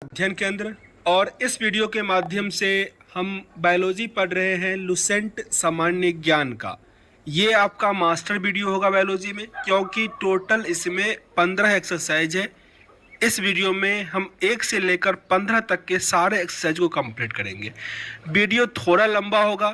अध्ययन केंद्र। और इस वीडियो के माध्यम से हम बायोलॉजी पढ़ रहे हैं लुसेंट सामान्य ज्ञान का। ये आपका मास्टर वीडियो होगा बायोलॉजी में, क्योंकि टोटल इसमें 15 एक्सरसाइज है। इस वीडियो में हम 1 से लेकर 15 तक के सारे एक्सरसाइज को कंप्लीट करेंगे। वीडियो थोड़ा लंबा होगा,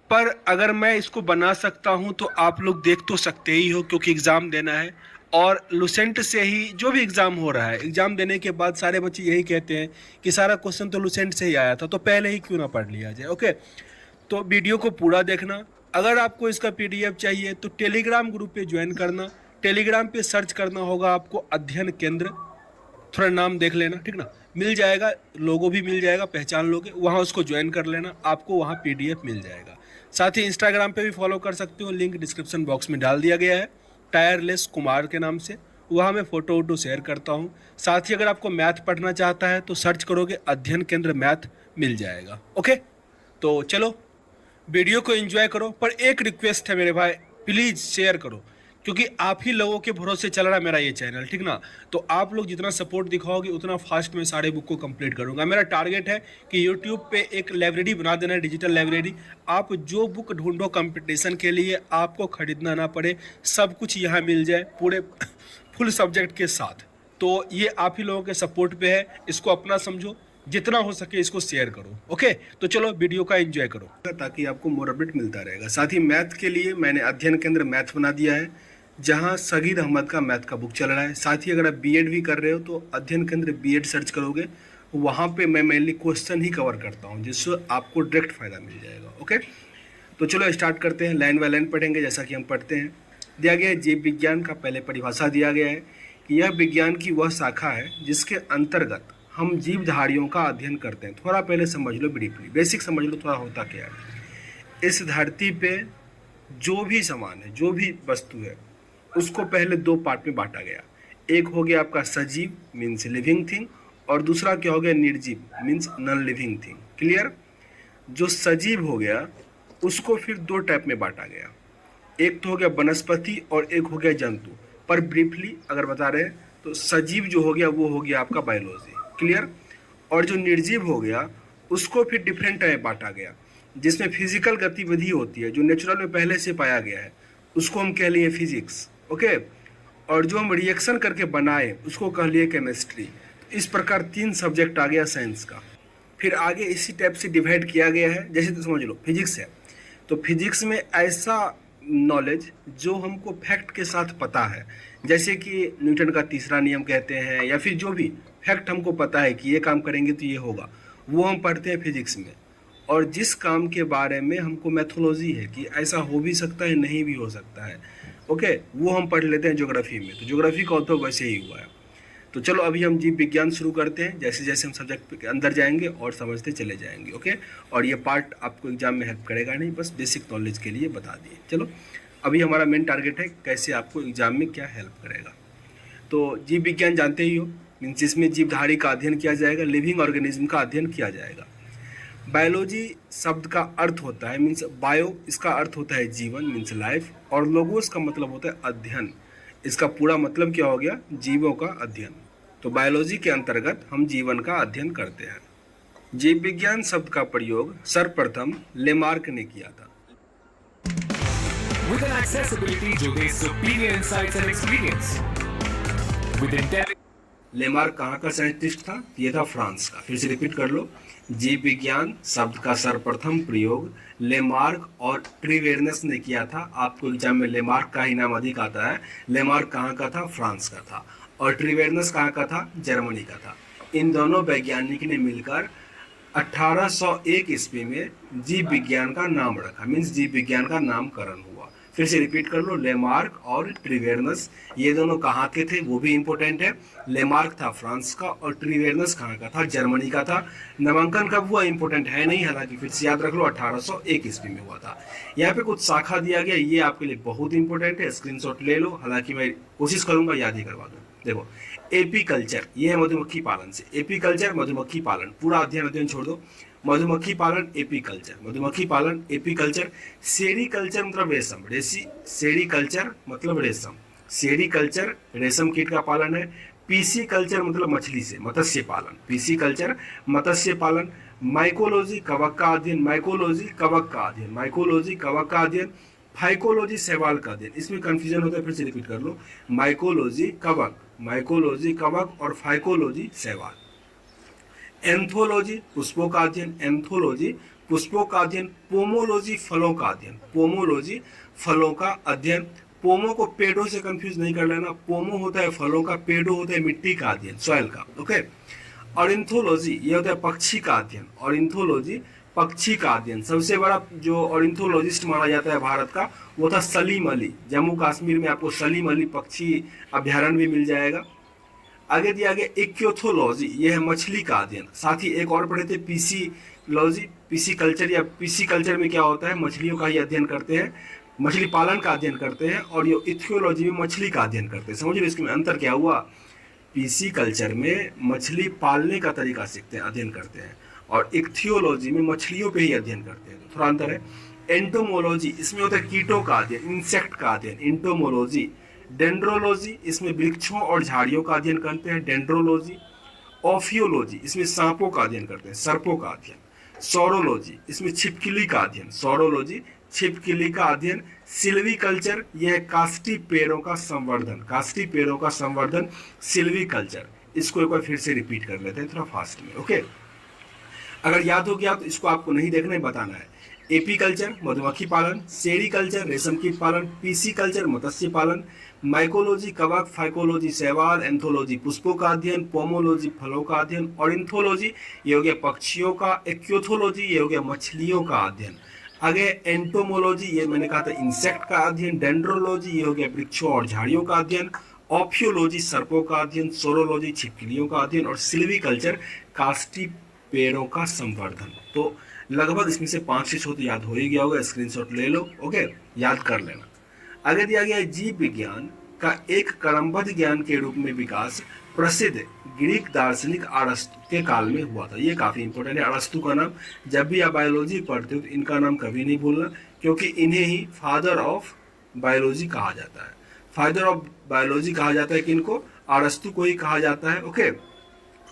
पर अगर मैं इसको बना सकता हूं तो आप लोग देख तो सकते ही हो, क्योंकि एग्ज़ाम देना है। और लुसेंट से ही जो भी एग्ज़ाम हो रहा है, एग्ज़ाम देने के बाद सारे बच्चे यही कहते हैं कि सारा क्वेश्चन तो लुसेंट से ही आया था, तो पहले ही क्यों ना पढ़ लिया जाए। ओके, तो वीडियो को पूरा देखना। अगर आपको इसका पीडीएफ चाहिए तो टेलीग्राम ग्रुप पे ज्वाइन करना। टेलीग्राम पे सर्च करना होगा आपको अध्ययन केंद्र, थोड़ा नाम देख लेना, ठीक ना, मिल जाएगा। लोगो भी मिल जाएगा, पहचान लोगे, वहाँ उसको ज्वाइन कर लेना, आपको वहाँ पीडीएफ मिल जाएगा। साथ ही इंस्टाग्राम पे भी फॉलो कर सकते हो, लिंक डिस्क्रिप्शन बॉक्स में डाल दिया गया है, टायरलेस कुमार के नाम से। वहाँ मैं फ़ोटो वोटो शेयर करता हूँ। साथ ही अगर आपको मैथ पढ़ना चाहता है तो सर्च करोगे अध्ययन केंद्र मैथ, मिल जाएगा। ओके, तो चलो वीडियो को एंजॉय करो। पर एक रिक्वेस्ट है मेरे भाई, प्लीज़ शेयर करो, क्योंकि आप ही लोगों के भरोसे चल रहा है मेरा ये चैनल, ठीक ना। तो आप लोग जितना सपोर्ट दिखाओगे उतना फास्ट में सारे बुक को कंप्लीट करूंगा। मेरा टारगेट है कि यूट्यूब पे एक लाइब्रेरी बना देना, डिजिटल लाइब्रेरी। आप जो बुक ढूंढो कंपटीशन के लिए, आपको खरीदना ना पड़े, सब कुछ यहाँ मिल जाए पूरे फुल सब्जेक्ट के साथ। तो ये आप ही लोगों के सपोर्ट पे है, इसको अपना समझो, जितना हो सके इसको शेयर करो। ओके, तो चलो वीडियो का एंजॉय करो, ताकि आपको मोर अपडेट मिलता रहेगा। साथ ही मैथ के लिए मैंने अध्ययन केंद्र मैथ बना दिया है, जहां सगीर अहमद का मैथ का बुक चल रहा है। साथ ही अगर आप बीएड भी कर रहे हो तो अध्ययन केंद्र बीएड सर्च करोगे, वहां पे मैं मेनली क्वेश्चन ही कवर करता हूं, जिससे आपको डायरेक्ट फायदा मिल जाएगा। ओके, तो चलो स्टार्ट करते हैं। लाइन बाय लाइन पढ़ेंगे जैसा कि हम पढ़ते हैं। दिया गया है जीव विज्ञान का, पहले परिभाषा दिया गया है कि यह विज्ञान की वह शाखा है जिसके अंतर्गत हम जीवधारियों का अध्ययन करते हैं। थोड़ा पहले समझ लो, ब्रीफली बेसिक समझ लो थोड़ा होता क्या है। इस धरती पे जो भी सामान है, जो भी वस्तु है, उसको पहले 2 पार्ट में बांटा गया। एक हो गया आपका सजीव मीन्स लिविंग थिंग, और दूसरा क्या हो गया निर्जीव means non living thing. Clear? जो सजीव हो गया उसको फिर 2 टाइप में बांटा गया, एक तो हो गया वनस्पति और एक हो गया जंतु। पर ब्रीफली अगर बता रहे हैं तो सजीव जो हो गया वो हो गया आपका बायोलॉजी। क्लियर? और जो निर्जीव हो गया उसको फिर डिफरेंट टाइप बांटा गया, जिसमें फिजिकल गतिविधि होती है, जो नेचुरल में पहले से पाया गया है, उसको हम कह लिए फिजिक्स। ओके, और जो हम रिएक्शन करके बनाए उसको कह लिए केमिस्ट्री। इस प्रकार 3 सब्जेक्ट आ गया साइंस का। फिर आगे इसी टाइप से डिवाइड किया गया है। जैसे तो समझ लो फिजिक्स है, तो फिजिक्स में ऐसा नॉलेज जो हमको फैक्ट के साथ पता है, जैसे कि न्यूटन का तीसरा नियम कहते हैं, या फिर जो भी फैक्ट हमको पता है कि ये काम करेंगे तो ये होगा, वो हम पढ़ते हैं फिजिक्स में। और जिस काम के बारे में हमको मैथोलॉजी है कि ऐसा हो भी सकता है, नहीं भी हो सकता है, ओके, वो हम पढ़ लेते हैं ज्योग्राफी में। तो ज्योग्राफी का तो वैसे ही हुआ है। तो चलो अभी हम जीव विज्ञान शुरू करते हैं। जैसे जैसे हम सब्जेक्ट के अंदर जाएंगे और समझते चले जाएंगे। ओके, और ये पार्ट आपको एग्जाम में हेल्प करेगा नहीं, बस बेसिक नॉलेज के लिए बता दिए। चलो अभी हमारा मेन टारगेट है कैसे आपको एग्जाम में क्या हेल्प करेगा। तो जीव विज्ञान जानते ही हो, मीन्स जिसमें जीवधारी का अध्ययन किया जाएगा, लिविंग ऑर्गेनिज्म का अध्ययन किया जाएगा। बायोलॉजी शब्द का अर्थ होता है मीन्स बायो, इसका अर्थ होता है जीवन मीन्स लाइफ, और लोगोस का मतलब होता है अध्ययन। इसका पूरा मतलब क्या हो गया? जीवों का अध्ययन। तो बायोलॉजी के अंतर्गत हम जीवन का अध्ययन करते हैं। जीव विज्ञान शब्द का प्रयोग सर्वप्रथम लेमार्क ने किया था। With an accessibility जो दे superior insights and experience. With Lamarck कहाँ का साइंटिस्ट था? ये था फ्रांस का। फिर से रिपीट कर लो। जीव विज्ञान शब्द का सर्वप्रथम प्रयोग लेमार्क और ट्रिवेर्नस ने किया था। आपको एग्जाम में लेमार्क का ही नाम अधिक आता है। लेमार्क कहाँ का था? फ्रांस का था। और ट्रिवेर्नस कहाँ का था? जर्मनी का था। इन दोनों वैज्ञानिक ने मिलकर 1801 ईस्वी में जीव विज्ञान का नाम रखा, मीन्स जीव विज्ञान का नामकरण हुआ। फिर से रिपीट कर लो, लेमार्क और ट्रिवेर्नस, ये दोनों कहाँ के थे वो भी इंपॉर्टेंट है। लेमार्क था फ्रांस का और ट्रिवेर्नस कहाँ का था? जर्मनी का था। नामांकन कब हुआ इंपॉर्टेंट है नहीं, हालांकि फिर से याद रख लो 1801 ईस्वी में हुआ था। यहाँ पे कुछ शाखा दिया गया, ये आपके लिए बहुत इंपॉर्टेंट है, स्क्रीनशॉट ले लो, हालांकि मैं कोशिश करूंगा याद ही करवा दूँ। देखो, एपी कल्चर, ये है मधुमक्खी पालन से। एपी कल्चर मधुमक्खी पालन, पूरा अध्ययन छोड़ दो, मधुमक्खी पालन एपी कल्चर, मधुमक्खी पालन एपी कल्चर। सेरी कल्चर मतलब रेशम, सेरी कल्चर मतलब रेशम, सेरी कल्चर रेशम कीट का पालन है। पीसी कल्चर मतलब मछली से, मत्स्य पालन, पीसी कल्चर मत्स्य पालन। माइकोलॉजी कवक का अध्ययन, माइकोलॉजी कवक का अध्ययन, माइकोलॉजी कवक का अध्ययन। फाइकोलॉजी शैवाल का अध्ययन, इसमें कंफ्यूजन होता है, फिर से रिपीट कर लो, माइकोलॉजी कवक, माइकोलॉजी कवक और फाइकोलॉजी शैवाल। एंथोलॉजी पुष्पों का अध्ययन, एंथोलॉजी पुष्पों का अध्ययन। पोमोलॉजी फलों का अध्ययन, पोमोलॉजी फलों का अध्ययन। पोमो को पेड़ों से कंफ्यूज नहीं कर लेना, पोमो होता है फलों का, पेड़ो होता है मिट्टी का अध्ययन, सॉइल का, ओके। ऑर्निथोलॉजी ये होता है पक्षी का अध्ययन, ऑर्निथोलॉजी पक्षी का अध्ययन। सबसे बड़ा जो ऑर्निथोलॉजिस्ट माना जाता है भारत का वो था सलीम अली, जम्मू कश्मीर में आपको सलीम अली पक्षी अभ्यारण्य भी मिल जाएगा। आगे दिया गया इक्योथोलॉजी, ये है मछली का अध्ययन। साथ ही एक और पढ़े थे पीसीलॉजी, पीसी कल्चर, या पीसी कल्चर में क्या होता है, मछलियों का ही अध्ययन करते हैं, मछली पालन का अध्ययन करते हैं, और ये इक्योलॉजी में मछली का अध्ययन करते हैं। समझ लो इसमें अंतर क्या हुआ, पीसी कल्चर में मछली पालने का तरीका सीखते हैं, अध्ययन करते हैं, और इक्थियोलॉजी में मछलियों पे ही अध्ययन करते हैं, तो थोड़ा अंतर है। एंटोमोलॉजी इसमें होता है कीटों का अध्ययन, इंसेक्ट का अध्ययन, एंटोमोलॉजी। डेंड्रोलॉजी इसमें वृक्षों और झाड़ियों का अध्ययन करते हैं, डेंड्रोलॉजी। ऑफियोलॉजी इसमें सांपों का अध्ययन करते हैं, सर्पों का अध्ययन। सौरोलॉजी इसमें छिपकली का अध्ययन, सौरोलॉजी छिपकली का अध्ययन। सिल्वी कल्चर यह है काष्ठी पेड़ों का संवर्धन, काष्ठी पेड़ों का संवर्धन, सिल्वी कल्चर। इसको एक बार फिर से रिपीट कर लेते हैं थोड़ा फास्ट में, ओके। अगर याद हो गया तो इसको आपको नहीं देखना है, बताना है। एपी कल्चर मधुमक्खी पालन, सेरी कल्चर रेशम कीट पालन, पीसी कल्चर मत्स्य पालन, माइकोलॉजी कवक, फाइकोलॉजी शैवाल, एंथोलॉजी पुष्पों का अध्ययन, पोमोलॉजी फलों का अध्ययन, ऑर्निथोलॉजी ये हो गया पक्षियों का, एक्योथोलॉजी ये हो गया मछलियों का अध्ययन। आगे एंटोमोलॉजी ये मैंने कहा था इंसेक्ट का अध्ययन, डेंड्रोलॉजी ये हो गया वृक्षों और झाड़ियों का अध्ययन, ऑफियोलॉजी सर्पों का अध्ययन, सोरोलॉजी छिपकलियों का अध्ययन, और सिल्वी कल्चर काष्ठी पेड़ों का संवर्धन। तो लगभग इसमें से 5-6 तो याद हो ही गया होगा, स्क्रीनशॉट ले लो, ओके, याद कर लेना। आगे दिया गया है जीव विज्ञान का एक क्रमबद्ध ज्ञान के रूप में विकास प्रसिद्ध ग्रीक दार्शनिक अरस्तु के काल में हुआ था। ये काफी इंपॉर्टेंट है, अरस्तु का नाम जब भी आप बायोलॉजी पढ़ते हो तो इनका नाम कभी नहीं भूलना, क्योंकि इन्हें ही फादर ऑफ बायोलॉजी कहा जाता है। फादर ऑफ बायोलॉजी कहा जाता है, किनको, अरस्तु को ही कहा जाता है, ओके।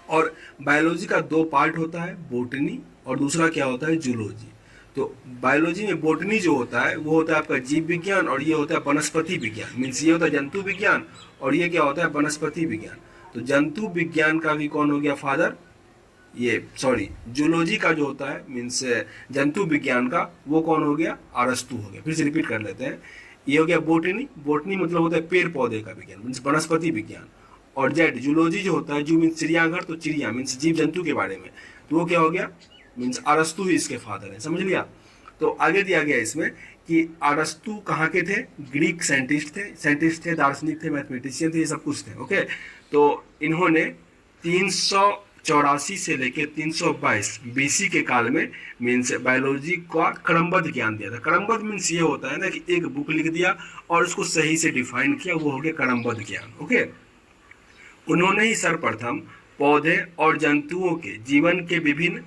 और बायोलॉजी का 2 पार्ट होता है, बोटनी और दूसरा क्या होता है, जूलॉजी। तो बायोलॉजी में बोटनी जो होता है वो होता है आपका जीव विज्ञान, और ये होता है वनस्पति विज्ञान, मीन्स ये होता है जंतु विज्ञान, और ये क्या होता है वनस्पति विज्ञान। तो जंतु विज्ञान का भी कौन हो गया फादर, ये सॉरी जूलॉजी का जो होता है मीन्स जंतु विज्ञान का, वो कौन हो गया, अरस्तु हो गया। फिर से रिपीट कर लेते हैं, ये हो गया बोटनी, बोटनी मतलब होता है पेड़ पौधे का विज्ञान, मीन्स वनस्पति विज्ञान। और जेड जूलॉजी जो होता है, जू मीन्स चिड़ियाघर, तो चिड़िया मीन्स जीव जंतु के बारे में, तो वो क्या हो गया, मीन्स अरस्तु ही इसके फादर है, समझ लिया। तो आगे दिया गया इसमें कि अरस्तु कहाँ के थे, ग्रीक साइंटिस्ट थे, दार्शनिक थे, मैथमेटिशियन थे, ये सब कुछ थे, ओके। तो इन्होंने 384 से लेकर 322 बीसी के काल में मीन्स बायोलॉजी का क्रमबद्ध ज्ञान दिया था। क्रमबद्ध मीन्स ये होता है ना कि एक बुक लिख दिया और उसको सही से डिफाइन किया, वो हो गया क्रमबद्ध ज्ञान, ओके। उन्होंने ही सर्वप्रथम पौधे और जंतुओं के जीवन के विभिन्न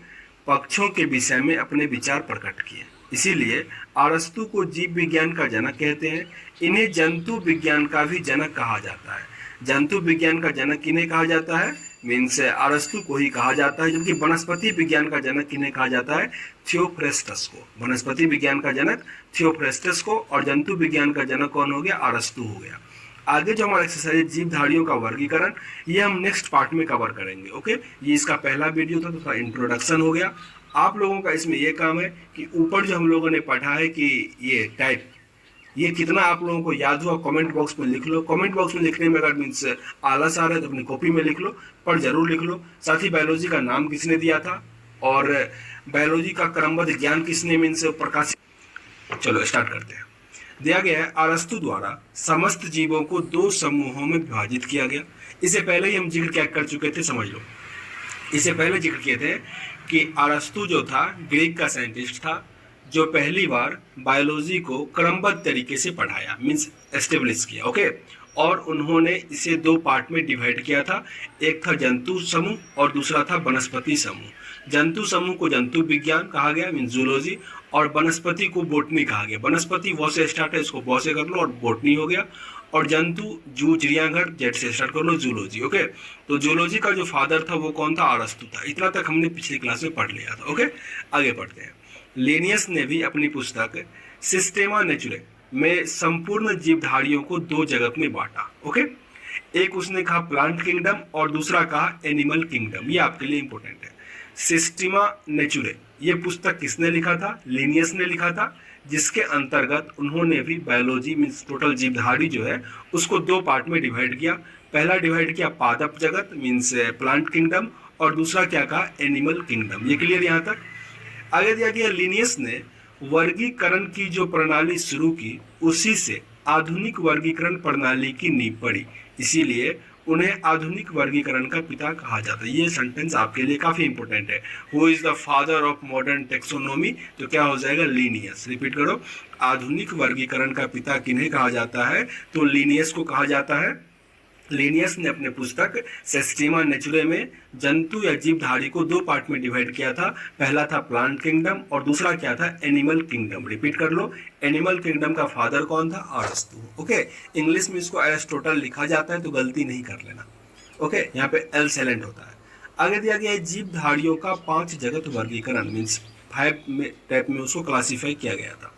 पक्षों के विषय में अपने विचार प्रकट किए, इसीलिए अरस्तु को जीव विज्ञान का जनक कहते हैं। इन्हें जंतु विज्ञान का भी जनक कहा जाता है। जंतु विज्ञान का जनक किन्हें कहा जाता है, मीन्स अरस्तु को ही कहा जाता है। जबकि वनस्पति विज्ञान का जनक किन्हें कहा जाता है, थियोफ्रेस्टस को। वनस्पति विज्ञान का जनक थियोफ्रेस्टस को, और जंतु विज्ञान का जनक कौन हो गया, अरस्तु हो गया। आगे जो हमारा एक्सरसाइज जीवधारियों का वर्गीकरण, ये हम नेक्स्ट पार्ट में कवर करेंगे, ओके। ये इसका पहला वीडियो था, तो थोड़ा इंट्रोडक्शन हो गया। आप लोगों का इसमें ये काम है कि ऊपर जो हम लोगों ने पढ़ा है कि ये टाइप, ये कितना आप लोगों को याद हुआ कमेंट बॉक्स में लिख लो। कमेंट बॉक्स में लिखने में अगर मीन्स आलस आ रहा है तो अपनी कॉपी में लिख लो, पर जरूर लिख लो। साथ ही बायोलॉजी का नाम किसने दिया था और बायोलॉजी का क्रमबद्ध ज्ञान किसने मीन्स प्रकाशित। चलो स्टार्ट करते हैं। दिया गया है, अरस्तु द्वारा समस्त जीवों को 2 समूहों में विभाजित किया गया। इससे पहले ही हम जिक्र क्या कर चुके थे, समझ लो। इससे पहले जिक्र किए थे कि अरस्तु जो था ग्रीक का साइंटिस्ट था, जो पहली बार बायोलॉजी को क्रमबद्ध तरीके से पढ़ाया, मीन्स एस्टेब्लिश किया, ओके। और उन्होंने इसे 2 पार्ट में डिवाइड किया था, एक था जंतु समूह और दूसरा था वनस्पति समूह। जंतु समूह को जंतु विज्ञान कहा गया, मीन्स जूलॉजी, और वनस्पति को बोटनी कहा गया। वनस्पति वॉ से स्टार्ट है, इसको वॉ से कर लो और बोटनी हो गया। और जंतु जू चिड़ियाघर, जेड से स्टार्ट कर लो जूलॉजी। ओके, तो जूलॉजी का जो फादर था वो कौन था? अरस्तु था। इतना तक हमने पिछली क्लास में पढ़ लिया था। ओके, आगे पढ़ते हैं। लिनियस ने भी अपनी पुस्तक सिस्टेमा नेचुरे में संपूर्ण जीवधारियों को दो जगत में बांटा। ओके, एक उसने कहा प्लांट किंगडम और दूसरा कहा एनिमल किंगडम। ये आपके लिए इंपॉर्टेंट है। सिस्टेमा नेचुरे ये पुस्तक किसने लिखा था? लिनियस ने लिखा था, जिसके अंतर्गत उन्होंने भी बायोलॉजी मीन्स टोटल जीवधारी जो है उसको दो पार्ट में डिवाइड किया। पहला डिवाइड किया पादप जगत मीन्स प्लांट किंगडम, और दूसरा क्या कहा? Animal kingdom. ये क्लियर यहाँ तक? आगे दिया गया लिनियस ने वर्गीकरण की जो प्रणाली शुरू की उसी से आधुनिक वर्गीकरण प्रणाली की नींव पड़ी, इसीलिए उन्हें आधुनिक वर्गीकरण का पिता कहा जाता है। ये सेंटेंस आपके लिए काफी इंपॉर्टेंट है। Who is the father of modern taxonomy? तो क्या हो जाएगा? लीनियस। रिपीट करो, आधुनिक वर्गीकरण का पिता किन्हें कहा जाता है? तो लीनियस को कहा जाता है। लिनियस ने अपने पुस्तक सिस्टेमा नेचुरे में जंतु या जीवधारी को दो पार्ट में डिवाइड किया था। पहला था प्लांट किंगडम और दूसरा क्या था? Animal kingdom. रिपीट कर लो, एनिमल किंगडम का फादर कौन था? अरस्तु। ओके, इंग्लिश में इसको एरिस्टोटल लिखा जाता है तो गलती नहीं कर लेना। ओके, यहाँ पे एल साइलेंट होता है। आगे दिया गया है जीवधारियों का 5 जगत वर्गीकरण मीन्स 5 में टाइप में उसको क्लासीफाई किया गया था।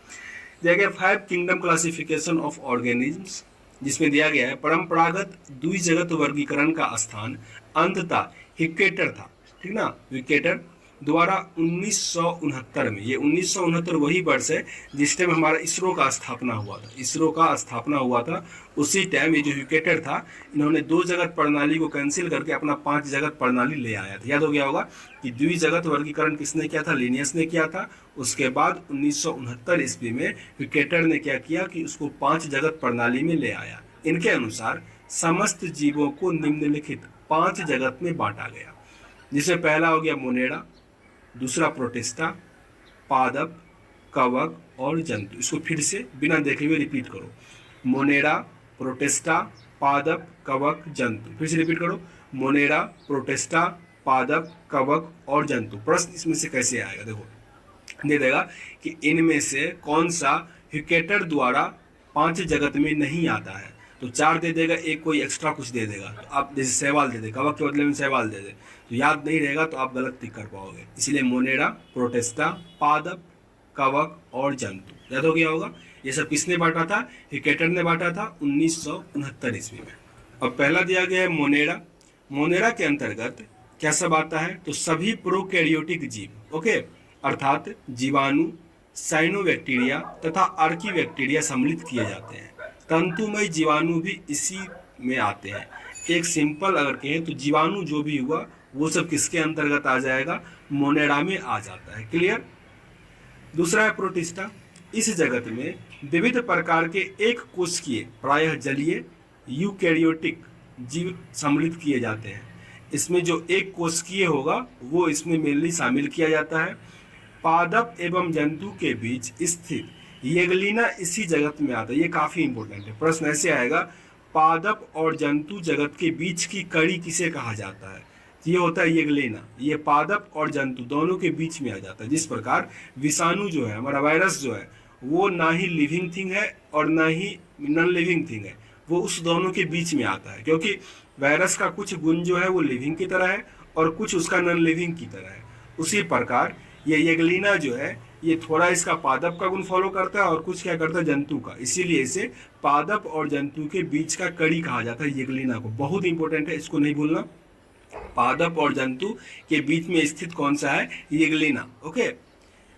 दिया गया 5 किंगडम क्लासिफिकेशन ऑफ ऑर्गेनिज्म्स, जिसमें दिया गया है परंपरागत द्विजगत वर्गीकरण का स्थान अंततः हिक्केटर था। ठीक ना, विकेटर द्वारा 1969 में, ये 1969 वही वर्ष है जिस टाइम हमारा इसरो का स्थापना हुआ था। इसरो का स्थापना हुआ था उसी टाइम ये जो विकेटर था, इन्होंने दो जगत प्रणाली को कैंसिल करके अपना 5 जगत प्रणाली ले आया था। याद हो गया होगा कि द्विजगत वर्गीकरण किसने किया था? लिनियस ने किया था। उसके बाद 1969 ईस्वी में विकेटर ने क्या किया कि उसको 5 जगत प्रणाली में ले आया। इनके अनुसार समस्त जीवों को निम्नलिखित 5 जगत में बांटा गया, जिसमें पहला हो गया मोनेडा, दूसरा प्रोटिस्टा, पादप, कवक और जंतु। इसको फिर से बिना देखे हुए रिपीट करो, मोनेडा, प्रोटिस्टा, पादप, कवक, जंतु। फिर से रिपीट करो, मोनेडा, प्रोटिस्टा, पादप, कवक और जंतु। प्रश्न इसमें से कैसे आएगा? देखो दे देगा कि इनमें से कौन सा हिक्केटर द्वारा 5 जगत में नहीं आता है, तो 4 दे देगा, एक कोई एक्स्ट्रा कुछ दे देगा। तो आप जैसे सहवाल दे दे, कवक के बदले में सहवाल दे दे, तो याद नहीं रहेगा तो आप गलत टिक कर पाओगे। इसलिए मोनेडा, प्रोटिस्टा, पादप, कवक और जंतु। याद हो गया होगा। ये सब किसने बांटा था? हिक्केटर ने बांटा था 1969 ईस्वी में। अब पहला दिया गया है मोनेडा। मोनेडा के अंतर्गत क्या सब आता है? तो सभी प्रोकैरियोटिक जीव, ओके, अर्थात जीवाणु, साइनोबैक्टीरिया तथा आर्कीबैक्टीरिया सम्मिलित किए जाते हैं। तंतुमय जीवाणु भी इसी में आते हैं। एक सिंपल अगर कहें तो जीवाणु जो भी हुआ वो सब किसके अंतर्गत आ जाएगा? मोनेडा में आ जाता है। क्लियर? दूसरा है प्रोटिस्टा। इस जगत में विविध प्रकार के एक कोशिकीय प्रायः जलीय यूकैरियोटिक जीव सम्मिलित किए जाते हैं। इसमें जो एक कोशिकीय होगा वो इसमें मेनली शामिल किया जाता है। पादप एवं जंतु के बीच स्थित येगलिना इसी जगत में आता है। ये काफी इंपॉर्टेंट है। प्रश्न ऐसे आएगा, पादप और जंतु जगत के बीच की कड़ी किसे कहा जाता है? ये होता है येगलिना। ये पादप और जंतु दोनों के बीच में आ जाता है। जिस प्रकार विषाणु जो है, हमारा वायरस जो है, वो ना ही लिविंग थिंग है और ना ही नॉन लिविंग थिंग है, वो उस दोनों के बीच में आता है। क्योंकि वायरस का कुछ गुण जो है वो लिविंग की तरह है और कुछ उसका नॉन लिविंग की तरह है। उसी प्रकार ये येगलिना जो है ये थोड़ा इसका पादप का गुण फॉलो करता है और कुछ क्या करता है? जंतु का। इसीलिए इसे पादप और जंतु के बीच का कड़ी कहा जाता है येगलिना को। बहुत इंपॉर्टेंट है, इसको नहीं भूलना। पादप और जंतु के बीच में स्थित कौन सा है? येगलिना। ओके,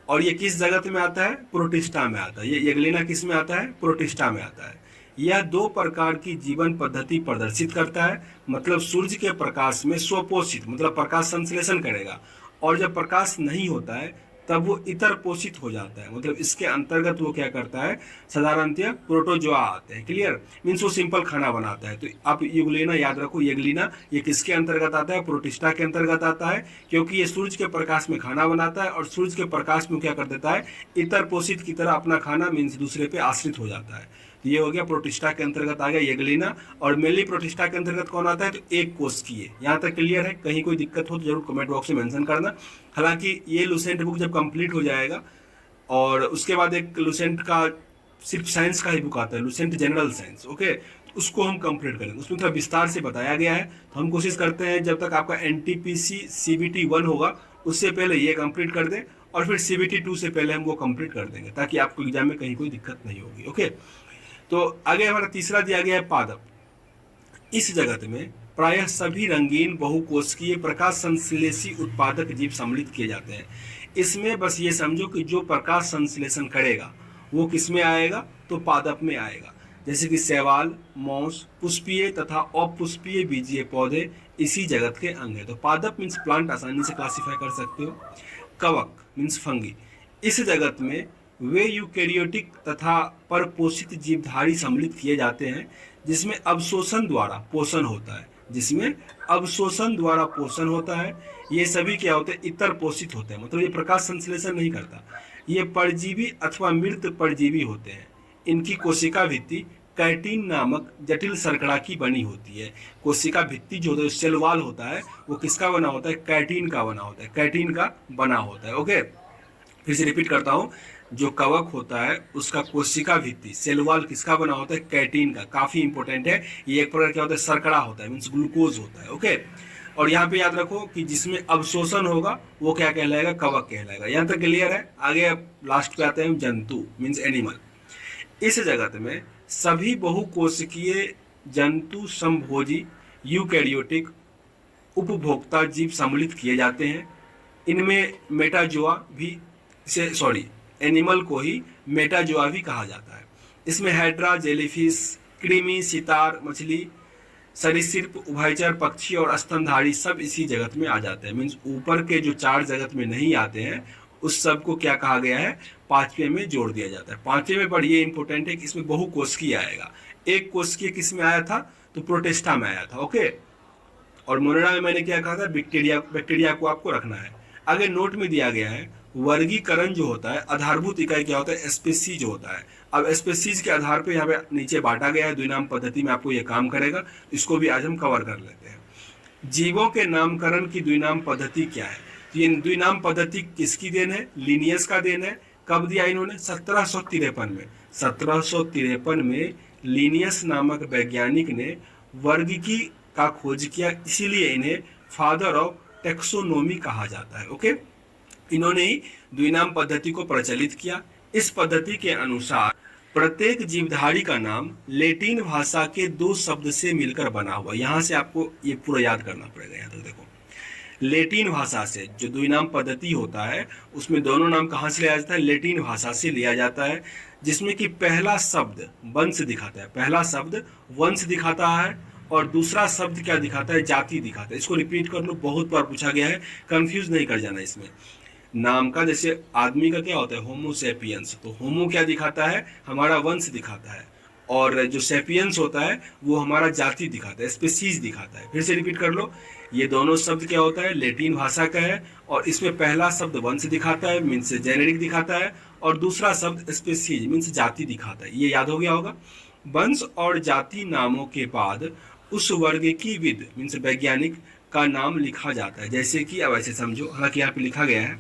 और ये किस जगत में आता है? प्रोटिस्टा में आता है। ये येगलिना किस में आता है? प्रोटिस्टा में आता है। यह 2 प्रकार की जीवन पद्धति प्रदर्शित करता है, मतलब सूर्य के प्रकाश में स्वपोषित मतलब प्रकाश संश्लेषण करेगा, और जब प्रकाश नहीं होता है तब वो इतर पोषित हो जाता है। मतलब इसके अंतर्गत वो क्या करता है? साधारणतः प्रोटोजोआ आते हैं। क्लियर? मीन्स वो सिंपल खाना बनाता है। तो आप येगलिना याद रखो, येगलिना ये किसके अंतर्गत आता है? प्रोटिस्टा के अंतर्गत आता है, क्योंकि ये सूर्य के प्रकाश में खाना बनाता है और सूर्य के प्रकाश में क्या कर देता है? इतर पोषित की तरह अपना खाना मीन्स दूसरे पे आश्रित हो जाता है। ये हो गया प्रोटिस्टा के अंतर्गत आ गया येगलिना। और मेनली प्रोटिस्टा के अंतर्गत कौन आता है? तो एक कोशिकीय। यहाँ तक क्लियर है? कहीं कोई दिक्कत हो तो जरूर कमेंट बॉक्स में मेंशन करना। हालांकि ये लुसेंट बुक जब कंप्लीट हो जाएगा और उसके बाद एक लुसेंट का सिर्फ साइंस का ही बुक आता है, लुसेंट जनरल साइंस। ओके, उसको हम कंप्लीट करेंगे। उसमें थोड़ा विस्तार से बताया गया है, तो हम कोशिश करते हैं जब तक आपका एनटीपीसी सीबीटी 1 होगा उससे पहले ये कंप्लीट कर दें, और फिर सीबीटी 2 से पहले हम वो कंप्लीट कर देंगे, ताकि आपको एग्जाम में कहीं कोई दिक्कत नहीं होगी। ओके, तो आगे हमारा तीसरा दिया गया है पादप। इस जगत में प्रायः सभी रंगीन बहुकोशिकीय प्रकाश संश्लेषी उत्पादक जीव सम्मिलित किए जाते हैं। इसमें बस ये समझो कि जो प्रकाश संश्लेषण करेगा वो किस में आएगा, तो पादप में आएगा। जैसे कि शैवाल, मौस, पुष्पीय तथा अपुष्पीय बीजीय पौधे इसी जगत के अंग है। तो पादप मीन्स प्लांट, आसानी से क्लासिफाई कर सकते हो। कवक मीन्स फंगी। इस जगत में वे यूकैरियोटिक तथा परपोषित जीवधारी सम्मिलित किए जाते हैं जिसमें अवशोषण द्वारा पोषण होता है, जिसमें अवशोषण द्वारा पोषण होता है। ये सभी क्या होते हैं, इतर पोषित होते हैं, मतलब ये प्रकाश संश्लेषण नहीं करता। ये परजीवी अथवा मृत परजीवी होते हैं। इनकी कोशिका भित्ति कैटीन नामक जटिल सर्कड़ा की बनी होती है। कोशिका भित्ति जो सेल वॉल होता है वो किसका बना होता है, कैटीन का बना होता है, कैटीन का बना होता है। ओके, फिर से रिपीट करता हूँ, जो कवक होता है उसका कोशिका भित्ति सेल वॉल किसका बना होता है, कैटीन का। काफी इंपॉर्टेंट है ये, एक प्रकार क्या होता है, सर्कड़ा होता है, मीन्स ग्लूकोज होता है। ओके, और यहाँ पे याद रखो कि जिसमें अवशोषण होगा वो क्या कहलाएगा, कवक कहलाएगा। यहाँ तक क्लियर है। आगे लास्ट पे आते हैं जंतु मीन्स एनिमल। इस जगत में सभी बहुकोशिकीय जंतु समभोजी यूकैरियोटिक उपभोक्ता जीव सम्मिलित किए जाते हैं। इनमें मेटाजोआ भी एनिमल को ही मेटाजोआ भी कहा जाता है। इसमें हाइड्रा, जेलीफिश, कृमि, सितार, मछली, सरीसृप, उभयचर पक्षी और स्तनधारी सब इसी जगत में आ जाते हैं। मीन्स ऊपर के जो 4 जगत में नहीं आते हैं उस सब को क्या कहा गया है, 5वें में जोड़ दिया जाता है। 5वें में पर ये इंपॉर्टेंट है कि इसमें बहुकोशिकीय आएगा। एक कोशिकीय किस में आया था, तो प्रोटिस्टा में आया था। ओके, और मोनेरा में मैंने क्या कहा था, बैक्टीरिया को आपको रखना है। आगे नोट में दिया गया है वर्गीकरण जो होता है, आधारभूत इकाई क्या होता है, स्पीसीज होता है। अब स्पीसीज के आधार पे यहाँ पे नीचे बांटा गया है, द्विनाम पद्धति में आपको ये काम करेगा, इसको भी आज हम कवर कर लेते हैं। जीवों के नामकरण की द्विनाम पद्धति क्या है, ये द्विनाम पद्धति किसकी देन है, लिनियस का देन है। कब दिया इन्होंने, 1753 में। 1753 में लिनियस नामक वैज्ञानिक ने वर्गीकी का खोज किया, इसीलिए इन्हें फादर ऑफ टेक्सोनोमी कहा जाता है। ओके, इन्होंने ही द्विनाम पद्धति को प्रचलित किया। इस पद्धति के अनुसार प्रत्येक जीवधारी का नाम लैटिन भाषा के 2 शब्द से मिलकर बना हुआ। यहाँ से आपको ये पूरा याद करना पड़ेगा। यहाँ तक देखो, लैटिन भाषा से जो द्विनाम पद्धति होता है उसमें दोनों नाम कहाँ से लिया जाता है, लैटिन भाषा से लिया जाता है, जिसमें कि पहला शब्द वंश दिखाता है, पहला शब्द वंश दिखाता है और दूसरा शब्द क्या दिखाता है, जाति दिखाता है। इसको रिपीट कर लो, बहुत बार पूछा गया है, कंफ्यूज नहीं कर जाना इसमें। नाम का जैसे आदमी का क्या होता है, होमो सेपियंस, तो होमो क्या दिखाता है, हमारा वंश दिखाता है, और जो सेपियंस होता है वो हमारा जाति दिखाता है, स्पीसीज दिखाता है। फिर से रिपीट कर लो, ये दोनों शब्द क्या होता है, लैटिन भाषा का है, और इसमें पहला शब्द वंश दिखाता है मीन्स जेनेरिक दिखाता है, और दूसरा शब्द स्पीसीज मीन्स जाति दिखाता है। ये याद हो गया होगा। वंश और जाति नामों के बाद उस वर्ग की विद मीन्स वैज्ञानिक का नाम लिखा जाता है। जैसे कि अब ऐसे समझो, हालांकि यहाँ पे लिखा गया है,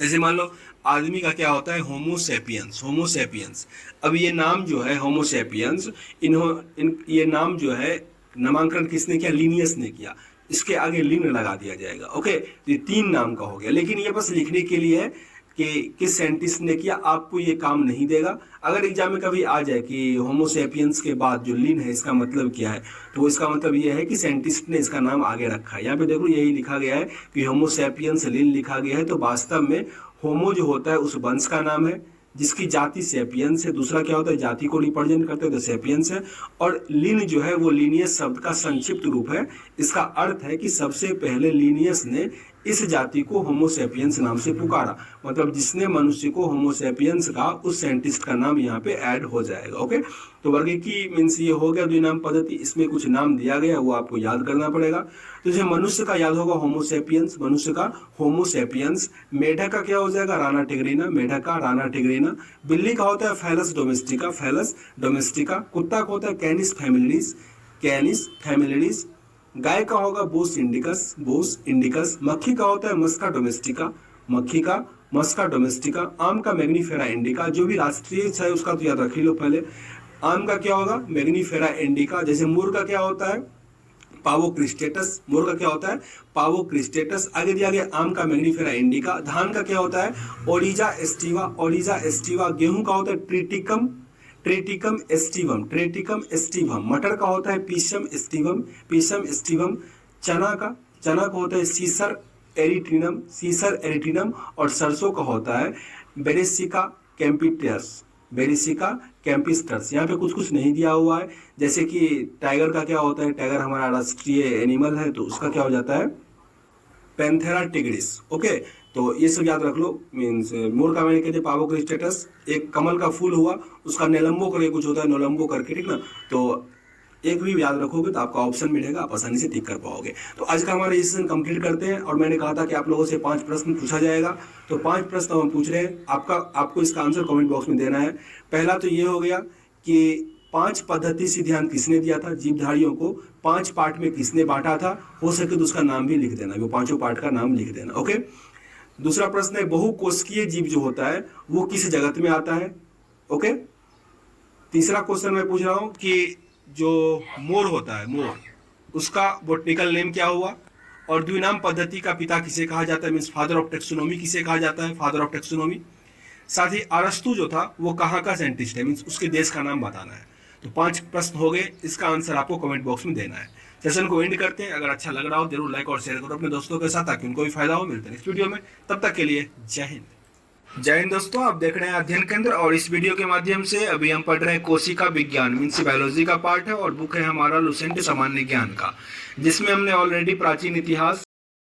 जैसे मान लो आदमी का क्या होता है, होमो सेपियंस, होमो सेपियंस। अब ये नाम जो है होमो सेपियंस, ये नाम जो है नामांकन किसने किया, लिनियस ने किया। इसके आगे लिन लगा दिया जाएगा। ओके, तो ये 3 नाम का हो गया, लेकिन ये बस लिखने के लिए है कि किस साइंटिस्ट ने किया, आपको ये काम नहीं देगा। अगर एग्जाम में कभी आ जाए कि होमो सेपियंस के बाद जो लिन है इसका मतलब क्या है, तो इसका मतलब ये है कि साइंटिस्ट ने इसका नाम आगे रखा है। यहाँ पे देखो यही लिखा गया है कि होमो सेपियंस लिन लिखा गया है, तो वास्तव में होमो जो होता है उस वंश का नाम है जिसकी जाति सेपियंस है। दूसरा क्या होता है, जाति को रिप्रेजेंट करते हैं तो सेपियंस है, और लिन जो है वो लीनियस शब्द का संक्षिप्त रूप है। इसका अर्थ है कि सबसे पहले लीनियस ने इस जाति को होमो सेपियंस नाम से पुकारा, मतलब जिसने मनुष्य को होमो सेपियंस कहा उस साइंटिस्ट का नाम यहाँ पे ऐड हो जाएगा। ओके, तो वर्गीकी मीन्स ये हो गया द्विनाम पद्धति, इसमें कुछ नाम दिया गया वो आपको याद करना पड़ेगा। तो जैसे मनुष्य का याद होगा होमो सेपियंस, मनुष्य का होमो सेपियंस। मेढक का क्या हो जाएगा, राना टिग्रीना, मेढक का राना टिग्रीना। बिल्ली का होता है फैलस डोमेस्टिका, फैलस डोमेस्टिका। कुत्ता का होता है कैनिस फैमिलिडीज, कैनिस फैमिलिडीज। गाय का होगा बोस इंडिकस, बोस इंडिकस। मक्खी का होता है मस्का डोमेस्टिका, मक्खी का मस्का डोमेस्टिका। आम का मैग्नीफेरा इंडिका। जो भी राष्ट्रीय है उसका तो याद रख ही लो पहले। आम का क्या होगा? Mangifera indica. जैसे मोर का क्या होता है? पावोक्रिस्टेटस। मोर का क्या होता है? पावोक्रिस्टेटस। आगे दिया गया आम का मैग्नीफेरा इंडिका। धान का क्या होता है? ओरिजा एस्टिवा। ओरिजा एस्टिवा। गेहूं का होता है ट्रिटिकम, ट्रेटिकम एस्टिवम, ट्रेटिकम एस्टिवम। मटर का होता है पीसम एस्टिवम, पीसम एस्टिवम। चना का होता है सीसर एरिट्रिनम, सीसर एरिट्रिनम। और सरसों का होता है बेरेसिका कैम्पिटर्स, बेरेसिका कैम्पिस्टर्स। यहाँ पे कुछ कुछ नहीं दिया हुआ है, जैसे कि टाइगर का क्या होता है? टाइगर हमारा राष्ट्रीय एनिमल है, तो उसका क्या हो जाता है? Panthera tigris. ओके, तो ये सब याद रख लो। मीन्स मोर का मैंने कहते पावोक्रिस्टेटस। एक कमल का फूल हुआ, उसका नेलम्बो करके कुछ होता है, नोलम्बो करके, ठीक ना। तो एक भी याद रखोगे तो आपका ऑप्शन मिलेगा, आप आसानी से टिक कर पाओगे। तो आज का हमारा ये सेशन कंप्लीट करते हैं। और मैंने कहा था कि आप लोगों से 5 प्रश्न पूछा जाएगा, तो 5 प्रश्न हम पूछ रहे हैं। आपको इसका आंसर कमेंट बॉक्स में देना है। पहला तो ये हो गया कि 5 पद्धति सिद्धांत किसने दिया था? जीवधारियों को 5 पार्ट में किसने बांटा था? हो सके तो उसका नाम भी लिख देना, वो 5 पार्ट का नाम लिख देना। ओके। दूसरा प्रश्न है, बहुकोशिकीय जीव जो होता है वो किस जगत में आता है? ओके। तीसरा क्वेश्चन मैं पूछ रहा हूं कि जो मोर होता है, मोर, उसका बोटनिकल नेम क्या हुआ? और द्विनाम पद्धति का पिता किसे कहा जाता है? मीन्स फादर ऑफ टेक्सोनोमी किसे कहा जाता है? Father of taxonomy. साथ ही अरस्तु जो था वो कहाँ का साइंटिस्ट है? मीन्स उसके देश का नाम बताना है। तो 5 प्रश्न हो गए, इसका आंसर आपको कमेंट बॉक्स में देना है। सेशन को एंड करते हैं। अगर अच्छा लग रहा हो जरूर लाइक और शेयर करो अपने दोस्तों के साथ, ताकि उनको भी फायदा हो। मिलते हैं नेक्स्ट वीडियो में, तब तक के लिए जय हिंद। जय हिंद दोस्तों, आप देख रहे हैं अध्ययन केंद्र। और इस वीडियो के माध्यम से अभी हम पढ़ रहे हैं कोशिका विज्ञान, मीन्स बायोलॉजी का पार्ट है। और बुक है हमारा लुसेंट सामान्य ज्ञान का, जिसमें हमने ऑलरेडी प्राचीन इतिहास,